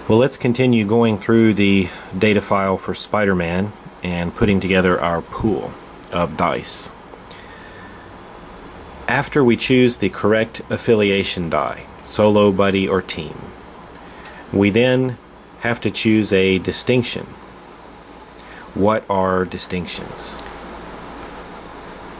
Well, let's continue going through the data file for Spider-Man and putting together our pool of dice. After we choose the correct affiliation die, solo, buddy, or team, we then have to choose a distinction. What are distinctions?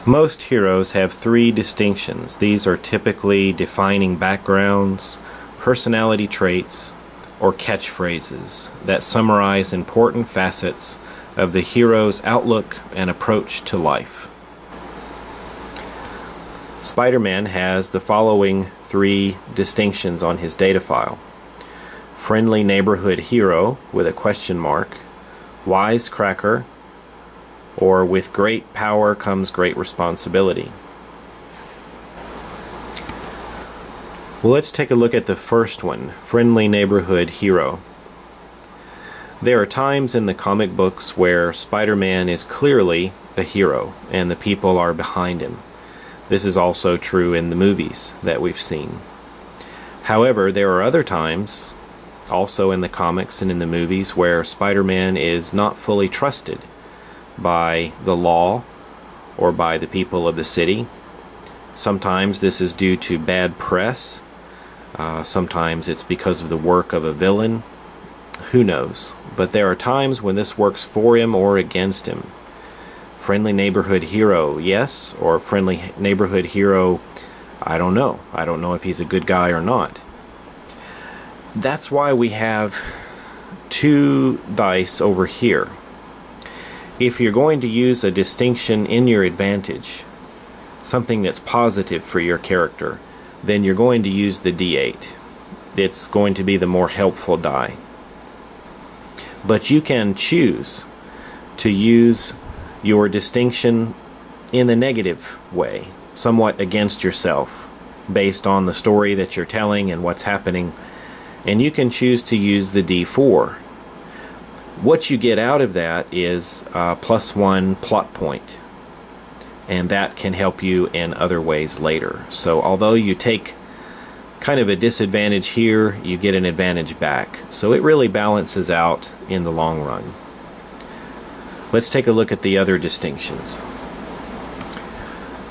Most heroes have 3 distinctions. These are typically defining backgrounds, personality traits, or catchphrases that summarize important facets of the hero's outlook and approach to life. Spider-Man has the following 3 distinctions on his data file: friendly neighborhood hero with a question mark, wisecracker, or with great power comes great responsibility. Well, let's take a look at the first one, friendly neighborhood hero. There are times in the comic books where Spider-Man is clearly a hero and the people are behind him. This is also true in the movies that we've seen. However, there are other times, also in the comics and in the movies, where Spider-Man is not fully trusted by the law or by the people of the city. Sometimes this is due to bad press. Sometimes it's because of the work of a villain. Who knows? But there are times when this works for him or against him. Friendly neighborhood hero, yes, or friendly neighborhood hero, I don't know. I don't know if he's a good guy or not. That's why we have 2 dice over here. If you're going to use a distinction in your advantage, something that's positive for your character, then you're going to use the D8. It's going to be the more helpful die. But you can choose to use your distinction in the negative way, somewhat against yourself, based on the story that you're telling and what's happening, and you can choose to use the D4. What you get out of that is +1 plot point, and that can help you in other ways later. So although you take kind of a disadvantage here, you get an advantage back. So it really balances out in the long run. Let's take a look at the other distinctions.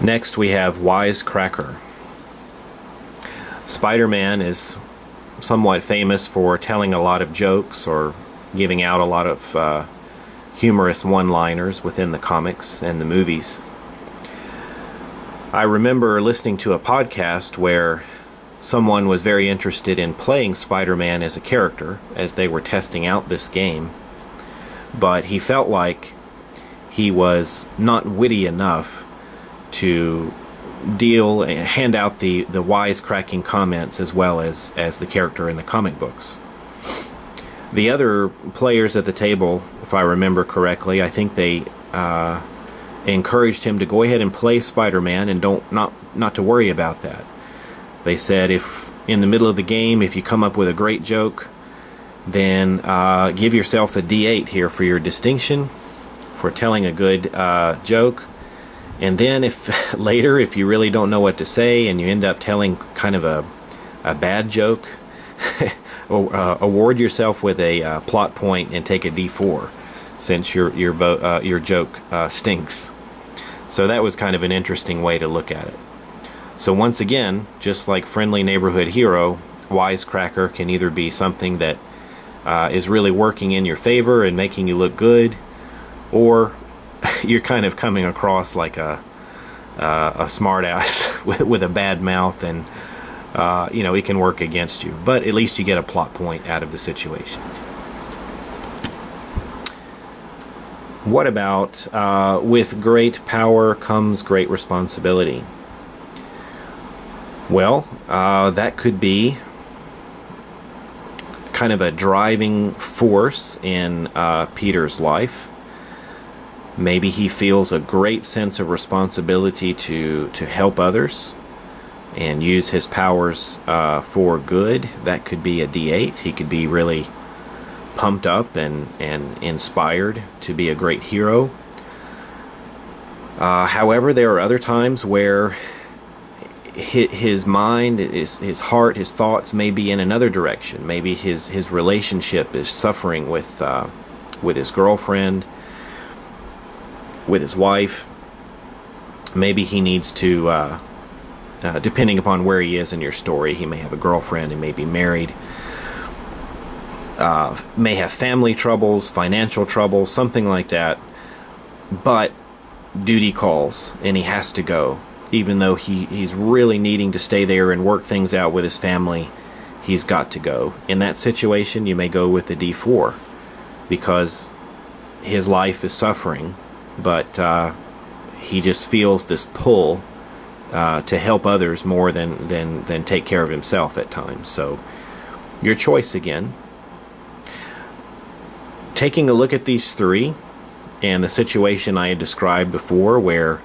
Next we have wisecracker. Spider-Man is somewhat famous for telling a lot of jokes or giving out a lot of humorous one-liners within the comics and the movies. I remember listening to a podcast where someone was very interested in playing Spider-Man as a character as they were testing out this game, but he felt like he was not witty enough to hand out the wisecracking comments as well as the character in the comic books. The other players at the table, if I remember correctly, I think they encouraged him to go ahead and play Spider-Man and not to worry about that. They said if in the middle of the game, if you come up with a great joke, then give yourself a D8 here for your distinction for telling a good joke. And then if later, if you really don't know what to say and you end up telling kind of a bad joke, award yourself with a plot point and take a D4, since your joke stinks. So that was kind of an interesting way to look at it. So once again, just like friendly neighborhood hero, wisecracker can either be something that is really working in your favor and making you look good, or you're kind of coming across like a smartass with a bad mouth, and you know, it can work against you. But at least you get a plot point out of the situation. What about with great power comes great responsibility? Well, that could be kind of a driving force in Peter's life. Maybe he feels a great sense of responsibility to help others and use his powers for good. That could be a D8. He could be really pumped up and inspired to be a great hero. However, there are other times where his mind, his heart, his thoughts may be in another direction. Maybe his relationship is suffering with his girlfriend, with his wife. Maybe he needs to, depending upon where he is in your story, he may have a girlfriend, he may be married, may have family troubles, financial troubles, something like that. But duty calls, and he has to go. Even though he's really needing to stay there and work things out with his family, he's got to go. In that situation, you may go with the D4, because his life is suffering, but he just feels this pull to help others more than take care of himself at times. So, your choice again. Taking a look at these three, and the situation I had described before, where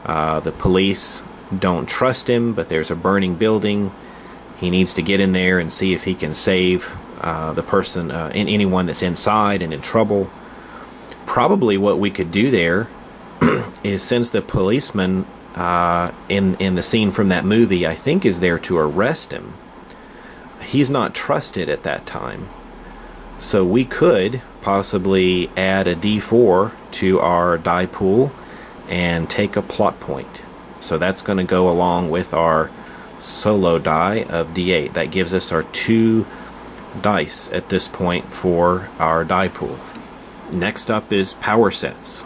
the police don't trust him, but there's a burning building. He needs to get in there and see if he can save the person, anyone that's inside and in trouble. Probably what we could do there is, since the policeman in the scene from that movie, I think, is there to arrest him, he's not trusted at that time. So we could possibly add a D4 to our die pool and take a plot point. So that's going to go along with our solo die of D8. That gives us our 2 dice at this point for our die pool. Next up is power sets.